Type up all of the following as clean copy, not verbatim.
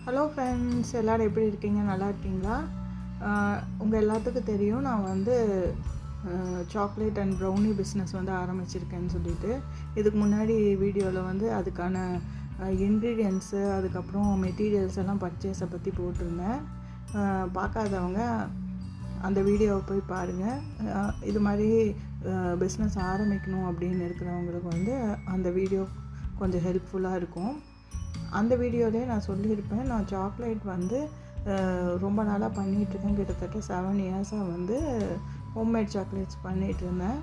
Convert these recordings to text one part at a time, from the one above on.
Hello friends, எல்லோரும் எப்படி இருக்கீங்க? நல்லா இருக்கீங்களா? உங்கள் எல்லாத்துக்கும் தெரியும், நான் வந்து சாக்லேட் அண்ட் ப்ரௌனி பிஸ்னஸ் வந்து ஆரம்பிச்சிருக்கேன்னு சொல்லிட்டு. இதுக்கு முன்னாடி வீடியோவில் வந்து அதுக்கான இன்க்ரீடியன்ட்ஸு, அதுக்கப்புறம் மெட்டீரியல்ஸ் எல்லாம் பர்ச்சேஸை பற்றி போட்டிருந்தேன். பார்க்காதவங்க அந்த வீடியோவை போய் பாருங்கள். இது மாதிரி பிஸ்னஸ் ஆரம்பிக்கணும் அப்படின்னு இருக்கிறவங்களுக்கு வந்து அந்த வீடியோ கொஞ்சம் ஹெல்ப்ஃபுல்லாக இருக்கும். அந்த வீடியோலேயே நான் சொல்லியிருப்பேன், நான் சாக்லேட் வந்து ரொம்ப நாளாக பண்ணிகிட்ருக்கேன். கிட்டத்தட்ட 7 இயர்ஸாக வந்து ஹோம்மேட் சாக்லேட்ஸ் பண்ணிகிட்ருந்தேன்.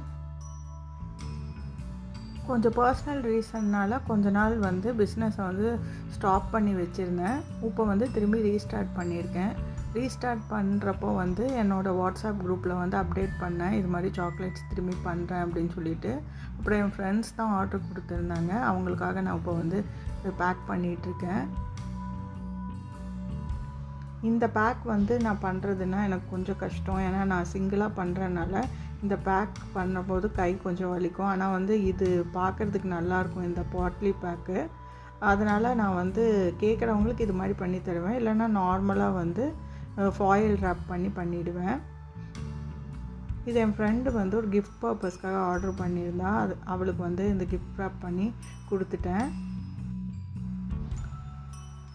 கொஞ்சம் பர்சனல் ரீசன்னால் கொஞ்ச நாள் வந்து பிஸ்னஸை வந்து ஸ்டாப் பண்ணி வச்சுருந்தேன். இப்போ வந்து திரும்பி ரீஸ்டார்ட் பண்ணியிருக்கேன். ரீஸ்டார்ட் பண்ணுறப்போ வந்து என்னோடய வாட்ஸ்அப் குரூப்பில் வந்து அப்டேட் பண்ணேன், இது மாதிரி சாக்லேட்ஸ் திரும்பி பண்ணுறேன் அப்படின்னு சொல்லிட்டு. அப்புறம் என் ஃப்ரெண்ட்ஸ் தான் ஆர்டர் கொடுத்துருந்தாங்க, அவங்களுக்காக நான் இப்போ வந்து பேக் பண்ணிகிட்ருக்கேன். இந்த பேக் வந்து நான் பண்ணுறதுன்னா எனக்கு கொஞ்சம் கஷ்டம். ஏன்னா நான் சிங்கிளாக பண்ணுறதுனால இந்த பேக் பண்ணும்போது கை கொஞ்சம் வலிக்கும். ஆனால் வந்து இது பார்க்குறதுக்கு நல்லாயிருக்கும் இந்த பாட்லி பேக்கு. அதனால் நான் வந்து கேட்குறவங்களுக்கு இது மாதிரி பண்ணி தருவேன். இல்லைன்னா நார்மலாக வந்து ஃபாயில் ரேப் பண்ணிவிடுவேன். இது என் ஃப்ரெண்டு வந்து ஒரு கிஃப்ட் பர்பஸ்க்காக ஆர்டர் பண்ணியிருந்தா, அவளுக்கு வந்து இந்த கிஃப்ட் ரேப் பண்ணி கொடுத்துட்டேன்.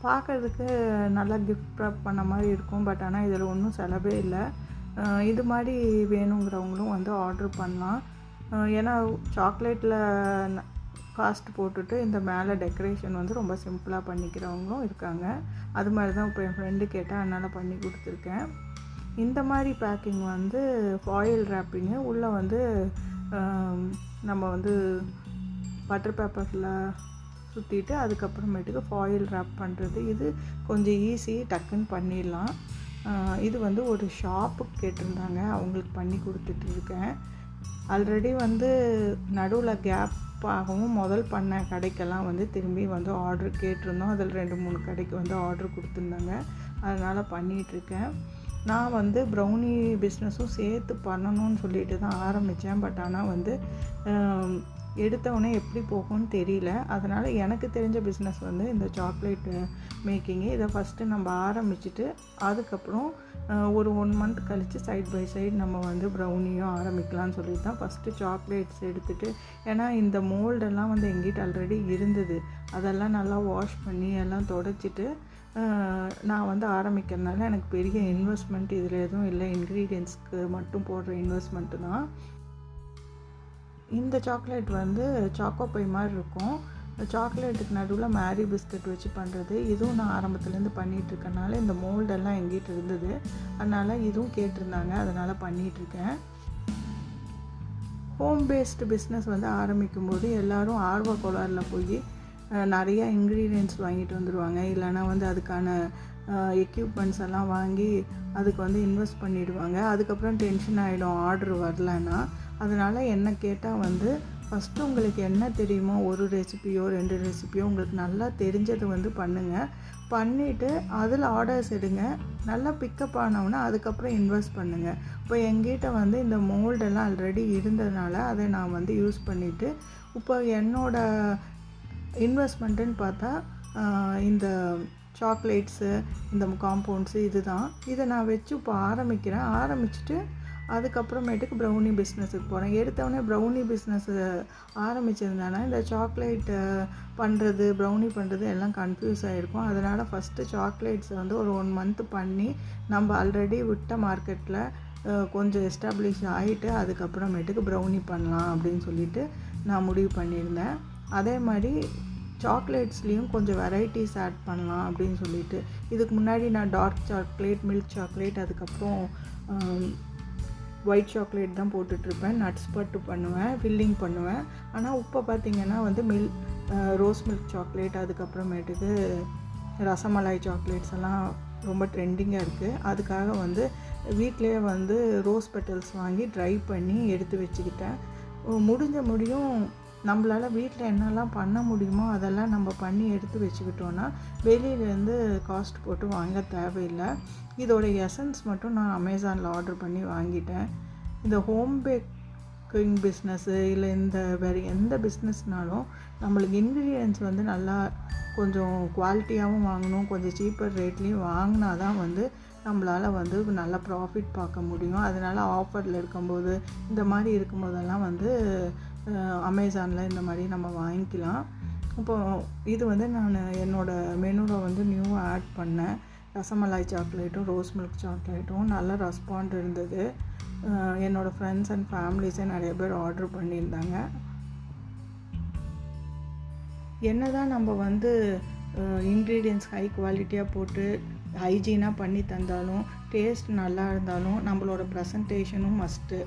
பார்க்குறதுக்கு நல்லா கிஃப்ட் ரேப் பண்ண மாதிரி இருக்கும். பட் ஆனால் இதில் ஒன்றும் செலவே இல்லை. இது மாதிரி வேணுங்கிறவங்களும் வந்து ஆர்டர் பண்ணலாம். ஏன்னா சாக்லேட்டில் காஸ்ட் போட்டுட்டு இந்த மேலே டெக்கரேஷன் வந்து ரொம்ப சிம்பிளாக பண்ணிக்கிறவங்களும் இருக்காங்க. அது மாதிரி தான் இப்போ என் ஃப்ரெண்டு கேட்டால் அதனால் பண்ணி கொடுத்துருக்கேன். இந்த மாதிரி பேக்கிங் வந்து ஃபாயில் ரேப்பிங்கு, உள்ளே வந்து நம்ம வந்து பட்டர் பேப்பரில் சுற்றிட்டு அதுக்கப்புறமேட்டுக்கு ஃபாயில் ரேப் பண்ணுறது, இது கொஞ்சம் ஈஸி, டக்குன்னு பண்ணிடலாம். இது வந்து ஒரு ஷாப்புக்கு கேட்டிருந்தாங்க, அவங்களுக்கு பண்ணி கொடுத்துட்ருக்கேன். ஆல்ரெடி வந்து நடுவில் கேப் ஆகவும் முதல் பண்ண கடைக்கெல்லாம் வந்து திரும்பி வந்து ஆர்டர் கேட்டிருந்தோம். அதில் 2-3 கடைக்கு வந்து ஆர்டர் கொடுத்துருந்தாங்க. அதனால் பண்ணிகிட்ருக்கேன். நான் வந்து ப்ரௌனி பிஸ்னஸும் சேர்த்து பண்ணணும்னு சொல்லிட்டு தான் ஆரம்பித்தேன். பட் ஆனால் வந்து எடுத்தவொடனே எப்படி போகும்னு தெரியல. அதனால் எனக்கு தெரிஞ்ச பிஸ்னஸ் வந்து இந்த சாக்லேட் மேக்கிங்கு. இதை ஃபஸ்ட்டு நம்ம ஆரம்பிச்சுட்டு அதுக்கப்புறம் ஒரு 1 மந்த் கழித்து சைட் பை சைடு நம்ம வந்து ப்ரௌனியும் ஆரம்பிக்கலாம்னு சொல்லிட்டு தான் ஃபஸ்ட்டு சாக்லேட்ஸ் எடுத்துகிட்டு. ஏன்னா இந்த மோல்டெல்லாம் வந்து எங்கிட்ட ஆல்ரெடி இருந்தது. அதெல்லாம் நல்லா வாஷ் பண்ணி எல்லாம் தொடச்சிட்டு நான் வந்து ஆரம்பிக்கிறதுனால எனக்கு பெரிய இன்வெஸ்ட்மெண்ட் இதில் எதுவும் இல்லை. இன்க்ரீடியன்ட்ஸ்க்கு மட்டும் போடுற இன்வெஸ்ட்மெண்ட்டு தான். இந்த சாக்லேட் வந்து சாக்கோ பை மாதிரி இருக்கும். சாக்லேட்டுக்கு நடுவில் மேரி பிஸ்கட் வச்சு பண்ணுறது. இதுவும் நான் ஆரம்பத்துலேருந்து பண்ணிகிட்ருக்கனால இந்த மோல்டெல்லாம் எங்கிட்ட இருந்தது. அதனால் இதுவும் கேட்டிருந்தாங்க, அதனால் பண்ணிகிட்ருக்கேன். ஹோம் பேஸ்டு பிஸ்னஸ் வந்து ஆரம்பிக்கும்போது எல்லோரும் ஆர்வ கோளாறில் போய் நிறையா இன்க்ரீடியன்ட்ஸ் வாங்கிட்டு வந்துடுவாங்க. இல்லைனா வந்து அதுக்கான எக்யூப்மெண்ட்ஸ் எல்லாம் வாங்கி அதுக்கு வந்து இன்வெஸ்ட் பண்ணிவிடுவாங்க. அதுக்கப்புறம் டென்ஷன் ஆகிடும் ஆர்டர் வரலன்னா. அதனால் என்ன கேட்டால் வந்து ஃபஸ்ட்டு உங்களுக்கு என்ன தெரியுமோ, ஒரு ரெசிப்பியோ 2 ரெசிப்பியோ உங்களுக்கு நல்லா தெரிஞ்சது வந்து பண்ணுங்கள். பண்ணிவிட்டு அதில் ஆர்டர்ஸ் எடுங்க. நல்லா பிக்கப் ஆனவுன்னா அதுக்கப்புறம் இன்வெஸ்ட் பண்ணுங்கள். இப்போ எங்கிட்ட வந்து இந்த மோல்டெல்லாம் ஆல்ரெடி இருந்ததுனால அதை நான் வந்து யூஸ் பண்ணிவிட்டு இப்போ என்னோடய இன்வெஸ்ட்மெண்ட்டுன்னு பார்த்தா இந்த சாக்லேட்ஸு, இந்த காம்பவுண்ட்ஸு, இதுதான். இதை நான் வச்சு இப்போ ஆரம்பிச்சுட்டு அதுக்கப்புறமேட்டுக்கு ப்ரௌனி பிஸ்னஸுக்கு போகிறேன். எடுத்தவொடனே ப்ரௌனி பிஸ்னஸ்ஸு ஆரம்பிச்சிருந்தானா இந்த சாக்லேட்டு பண்ணுறது, ப்ரௌனி பண்ணுறது எல்லாம் கன்ஃபியூஸ் ஆகிருக்கும். அதனால் ஃபஸ்ட்டு சாக்லேட்ஸை வந்து ஒரு 1 மந்த்து பண்ணி நம்ம ஆல்ரெடி விட்ட மார்க்கெட்டில் கொஞ்சம் எஸ்டாப்ளிஷ் ஆகிட்டு அதுக்கப்புறமேட்டுக்கு ப்ரௌனி பண்ணலாம் அப்படின்னு சொல்லிட்டு நான் முடிவு பண்ணியிருந்தேன். அதே மாதிரி சாக்லேட்ஸ்லேயும் கொஞ்சம் வெரைட்டிஸ் ஆட் பண்ணலாம் அப்படின்னு சொல்லிட்டு. இதுக்கு முன்னாடி நான் டார்க் சாக்லேட், மில்க் சாக்லேட், அதுக்கப்புறம் ஒயிட் சாக்லேட் தான் போட்டுட்ருப்பேன். நட்ஸ் பட்டு பண்ணுவேன், ஃபில்லிங் பண்ணுவேன். ஆனால் இப்போ பார்த்திங்கன்னா வந்து ரோஸ் மில்க் சாக்லேட், அதுக்கப்புறமேட்டுக்கு ரசமலாய் சாக்லேட்ஸ் எல்லாம் ரொம்ப ட்ரெண்டிங்காக இருக்குது. அதுக்காக வந்து வீட்டிலே வந்து ரோஸ் பெட்டல்ஸ் வாங்கி ட்ரை பண்ணி எடுத்து வச்சுக்கிட்டேன். முடியும் நம்மளால் வீட்டில் என்னெல்லாம் பண்ண முடியுமோ அதெல்லாம் நம்ம பண்ணி எடுத்து வச்சுக்கிட்டோன்னா வெளியிலேருந்து காஸ்ட் போட்டு வாங்க தேவையில்லை. இதோட எசன்ஸ் மட்டும் நான் அமேசானில் ஆர்டர் பண்ணி வாங்கிட்டேன். இந்த ஹோம் பேக்கிங் பிஸ்னஸ்ஸு இல்லை இந்த வேறு எந்த பிஸ்னஸ்னாலும் நம்மளுக்கு இன்க்ரீடியன்ட்ஸ் வந்து நல்லா கொஞ்சம் குவாலிட்டியாகவும் வாங்கணும், கொஞ்சம் சீப்பர் ரேட்லேயும் வாங்கினா தான் வந்து நம்மளால் வந்து நல்ல ப்ராஃபிட் பார்க்க முடியும். அதனால் ஆஃபரில் இருக்கும்போது இந்த மாதிரி இருக்கும்போதெல்லாம் வந்து அமேசானில் இந்த மாதிரி நம்ம வாங்கிக்கலாம். இப்போது இது வந்து நான் என்னோடய மெனுவில் வந்து நியூவாக ஆட் பண்ணேன். ரசமலாய் சாக்லேட்டும் ரோஸ் மில்க் சாக்லேட்டும் நல்ல ரெஸ்பாண்ட் இருந்தது. என்னோடய ஃப்ரெண்ட்ஸ் அண்ட் ஃபேமிலிஸே நிறைய பேர் ஆர்டர் பண்ணியிருந்தாங்க. என்ன தான் நம்ம வந்து இன்க்ரீடியன்ட்ஸ் ஹை குவாலிட்டியாக போட்டு ஹைஜீனாக பண்ணி தந்தாலும், டேஸ்ட் நல்லா இருந்தாலும் நம்மளோட ப்ரெசன்டேஷனும் மஸ்ட்டு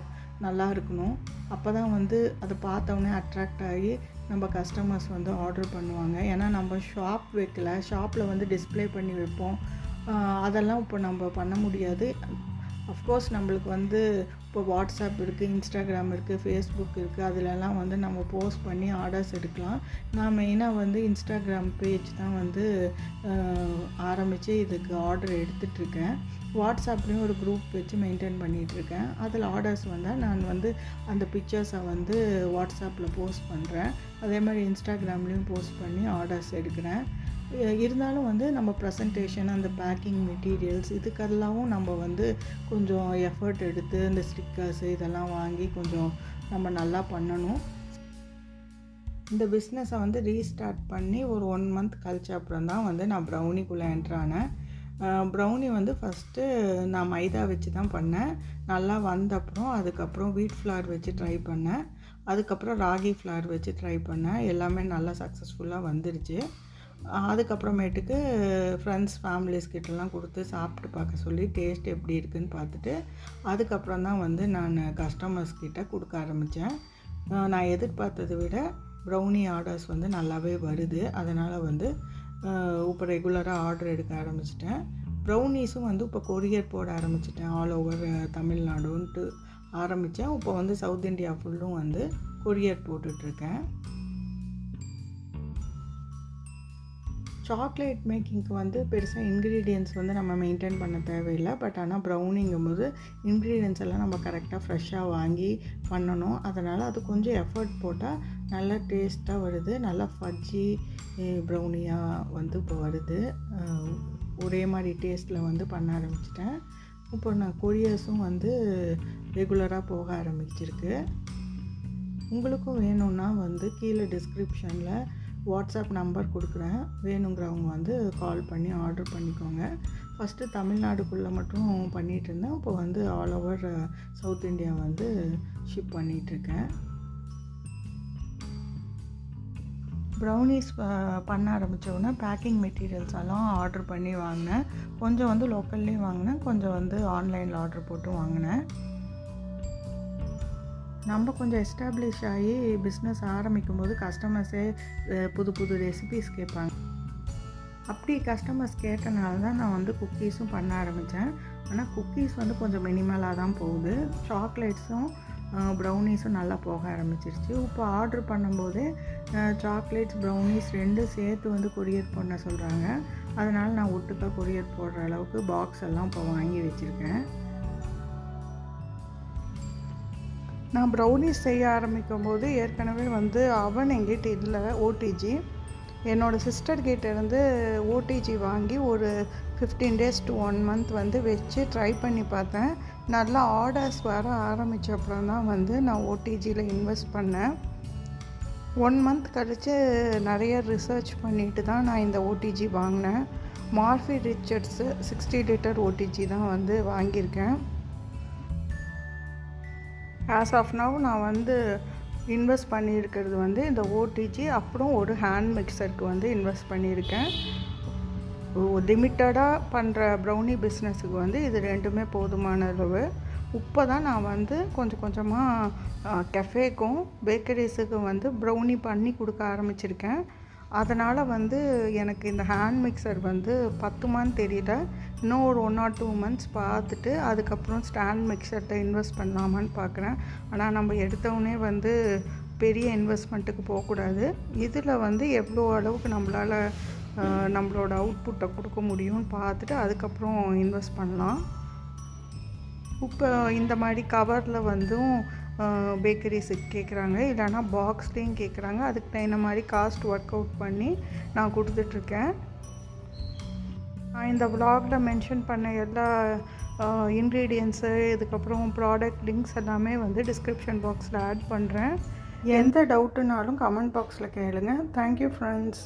நல்லா இருக்கணும். அப்போ தான் வந்து அதை பார்த்தோன்னே அட்ராக்ட் ஆகி நம்ம கஸ்டமர்ஸ் வந்து ஆர்டர் பண்ணுவாங்க. ஏன்னா நம்ம ஷாப் வைக்கல, ஷாப்பில் வந்து டிஸ்ப்ளே பண்ணி வைப்போம். அதெல்லாம் இப்போ நம்ம பண்ண முடியாது. அஃப்கோர்ஸ் நம்மளுக்கு வந்து இப்போ வாட்ஸ்அப் இருக்குது, இன்ஸ்டாகிராம் இருக்குது, ஃபேஸ்புக் இருக்குது. அதிலெல்லாம் வந்து நம்ம போஸ்ட் பண்ணி ஆர்டர்ஸ் எடுக்கலாம். நான் மெயினாக வந்து இன்ஸ்டாகிராம் பேஜ் தான் வந்து ஆரம்பித்து இதுக்கு ஆர்டர் எடுத்துகிட்ருக்கேன். வாட்ஸ்அப்லேயும் ஒரு குரூப் வச்சு மெயின்டைன் பண்ணிகிட்ருக்கேன். அதில் ஆர்டர்ஸ் வந்தால் நான் வந்து அந்த பிக்சர்ஸை வந்து வாட்ஸ்அப்பில் போஸ்ட் பண்ணுறேன். அதே மாதிரி இன்ஸ்டாகிராம்லேயும் போஸ்ட் பண்ணி ஆர்டர்ஸ் எடுக்கிறேன். இருந்தாலும் வந்து நம்ம ப்ரெசன்டேஷன், அந்த பேக்கிங் மெட்டீரியல்ஸ் இதுக்கெல்லாம் நம்ம வந்து கொஞ்சம் எஃபர்ட் எடுத்து இந்த ஸ்டிக்கர்ஸு இதெல்லாம் வாங்கி கொஞ்சம் நம்ம நல்லா பண்ணணும். இந்த பிஸ்னஸை வந்து ரீஸ்டார்ட் பண்ணி ஒரு 1 மந்த் கழிச்ச அப்புறம் தான் வந்து நான் ப்ரௌனிக்குள்ளே என்ட்ரானேன். ப்ரௌனி வந்து ஃபஸ்ட்டு நான் மைதா வச்சு தான் பண்ணேன். நல்லா வந்தப்புறம் அதுக்கப்புறம் வீட் ஃப்ளார் வச்சு ட்ரை பண்ணேன். அதுக்கப்புறம் ராகி ஃப்ளார் வச்சு ட்ரை பண்ணேன். எல்லாமே நல்லா சக்ஸஸ்ஃபுல்லாக வந்துருச்சு. அதுக்கப்புறமேட்டுக்கு ஃப்ரெண்ட்ஸ் ஃபேமிலிஸ் கிட்டலாம் கொடுத்து சாப்பிட்டு பார்க்க சொல்லி டேஸ்ட் எப்படி இருக்குதுன்னு பார்த்துட்டு அதுக்கப்புறம் தான் வந்து நான் கஸ்டமர்ஸ் கிட்ட கொடுக்க ஆரம்பித்தேன். நான் எதிர்பார்த்ததை விட ப்ரௌனி ஆர்டர்ஸ் வந்து நல்லாவே வருது. அதனால் வந்து இப்போ ரெகுலராக ஆர்டர் எடுக்க ஆரம்பிச்சிட்டேன். ப்ரௌனீஸும் வந்து இப்போ கொரியர் போட ஆரம்பிச்சிட்டேன். ஆல் ஓவர் தமிழ்நாடுன்ட்டு ஆரம்பித்தேன். இப்போ வந்து சவுத் இந்தியா ஃபுல்லும் வந்து கொரியர் போட்டுட்ருக்கேன். சாக்லேட் மேக்கிங்க்கு வந்து பெருசாக இன்க்ரீடியன்ட்ஸ் வந்து நம்ம மெயின்டைன் பண்ண தேவையில்லை. பட் ஆனால் ப்ரௌனிங்கும்போது இன்க்ரீடியன்ட்ஸ் எல்லாம் நம்ம கரெக்டாக ஃப்ரெஷ்ஷாக வாங்கி பண்ணணும். அதனால் அது கொஞ்சம் எஃபர்ட் போட்டால் நல்லா டேஸ்ட்டாக வருது. நல்லா ஃபஜ்ஜி ப்ரௌனியாக வந்து இப்போ வருது. ஒரே மாதிரி டேஸ்ட்டில் வந்து பண்ண ஆரம்பிச்சிட்டேன். இப்போ நான் கொரியர்ஸும் வந்து ரெகுலராக போக ஆரம்பிச்சிருக்கு. உங்களுக்கும் வேணும்னா வந்து கீழே டிஸ்கிரிப்ஷனில் வாட்ஸ்அப் நம்பர் கொடுக்குறேன். வேணுங்கிறவங்க வந்து கால் பண்ணி ஆர்டர் பண்ணிக்கோங்க. ஃபஸ்ட்டு தமிழ்நாடுக்குள்ளே மட்டும் பண்ணிகிட்டு இருந்தேன். இப்போ வந்து ஆல் ஓவர் சவுத் இந்தியா வந்து ஷிப் பண்ணிகிட்ருக்கேன். ப்ரௌனிஸ் பண்ண ஆரம்பித்தோடனே பேக்கிங் மெட்டீரியல்ஸ் எல்லாம் ஆர்டர் பண்ணி வாங்கினேன். கொஞ்சம் வந்து லோக்கல்லேயும் வாங்கினேன், கொஞ்சம் வந்து ஆன்லைனில் ஆர்டர் போட்டு வாங்கினேன். நம்ம கொஞ்சம் எஸ்டாப்ளிஷ் ஆகி பிஸ்னஸ் ஆரம்பிக்கும் போது கஸ்டமர்ஸே புது புது ரெசிபீஸ் கேட்பாங்க. அப்படி கஸ்டமர்ஸ் கேட்டனால தான் நான் வந்து குக்கீஸும் பண்ண ஆரம்பித்தேன். ஆனால் குக்கீஸ் வந்து கொஞ்சம் மினிமலாக தான் போகுது. சாக்லேட்ஸும் ப்ரௌனீஸும் நல்லா போக ஆரம்பிச்சிருச்சு. இப்போ ஆர்டர் பண்ணும்போதே சாக்லேட்ஸ் ப்ரௌனீஸ் 2 சேர்த்து வந்து கொரியர் பண்ண சொல்கிறாங்க. அதனால் நான் ஒட்டுக்கா கொரியர் போடுற அளவுக்கு பாக்ஸ் எல்லாம் இப்போ வாங்கி வச்சுருக்கேன். நான் ப்ரௌனிஸ் செய்ய ஆரம்பிக்கும் போது ஏற்கனவே வந்து அவன் எங்கிட்ட இல்லை, ஓடிஜி. என்னோடய சிஸ்டர்கிட்ட இருந்து ஓடிஜி வாங்கி ஒரு 15 days to 1 month வந்து வச்சு ட்ரை பண்ணி பார்த்தேன். நல்லா ஆர்டர்ஸ் வர ஆரம்பித்த அப்புறம் தான் வந்து நான் ஓடிஜியில் இன்வெஸ்ட் பண்ணேன். 1 month கழித்து நிறைய ரிசர்ச் பண்ணிட்டு தான் நான் இந்த ஓடிஜி வாங்கினேன். மார்ஃபி ரிச்சர்ட்ஸு 60 liter ஓடிஜி தான் வந்து வாங்கியிருக்கேன். ஆஸ் ஆஃப் நவ் நான் வந்து இன்வெஸ்ட் பண்ணியிருக்கிறது வந்து இந்த ஓடிஜி, அப்புறம் ஒரு ஹேண்ட் மிக்சருக்கு வந்து இன்வெஸ்ட் பண்ணியிருக்கேன். லிமிட்டடாக பண்ணுற ப்ரௌனி பிஸ்னஸுக்கு வந்து இது 2மே போதுமான அளவு. இப்போ தான் நான் வந்து கொஞ்சம் கொஞ்சமாக கெஃபேக்கும் பேக்கரிஸுக்கும் வந்து ப்ரௌனி பண்ணி கொடுக்க ஆரம்பிச்சிருக்கேன். அதனால் வந்து எனக்கு இந்த ஹேண்ட் மிக்சர் வந்து பத்துமான்னு தெரியல. இன்னும் ஒரு 1 or 2 months பார்த்துட்டு அதுக்கப்புறம் ஸ்டாண்ட் மிக்சர்கிட்ட இன்வெஸ்ட் பண்ணலாமான்னு பார்க்குறேன். ஆனால் நம்ம எடுத்தவுடனே வந்து பெரிய இன்வெஸ்ட்மெண்ட்டுக்கு போகக்கூடாது. இதில் வந்து எவ்வளோ அளவுக்கு நம்மளால் நம்மளோட அவுட்புட்டை கொடுக்க முடியும்னு பார்த்துட்டு அதுக்கப்புறம் இன்வெஸ்ட் பண்ணலாம். இப்போ இந்த மாதிரி கவரில் வந்தும் பேக்கரிஸுக்கு கேட்குறாங்க, இல்லைனா பாக்ஸ்லேயும் கேட்குறாங்க. அதுக்கு தகுந்த மாதிரி காஸ்ட் ஒர்க் அவுட் பண்ணி நான் கொடுத்துட்ருக்கேன். நான் இந்த விலாகில் மென்ஷன் பண்ண எல்லா இன்க்ரீடியன்ஸு, இதுக்கப்புறம் ப்ராடக்ட் லிங்க்ஸ் எல்லாமே வந்து டிஸ்கிரிப்ஷன் பாக்ஸில் ஆட் பண்ணுறேன். எந்த டவுட்டுனாலும் கமெண்ட் பாக்ஸில் கேளுங்க. Thank you friends.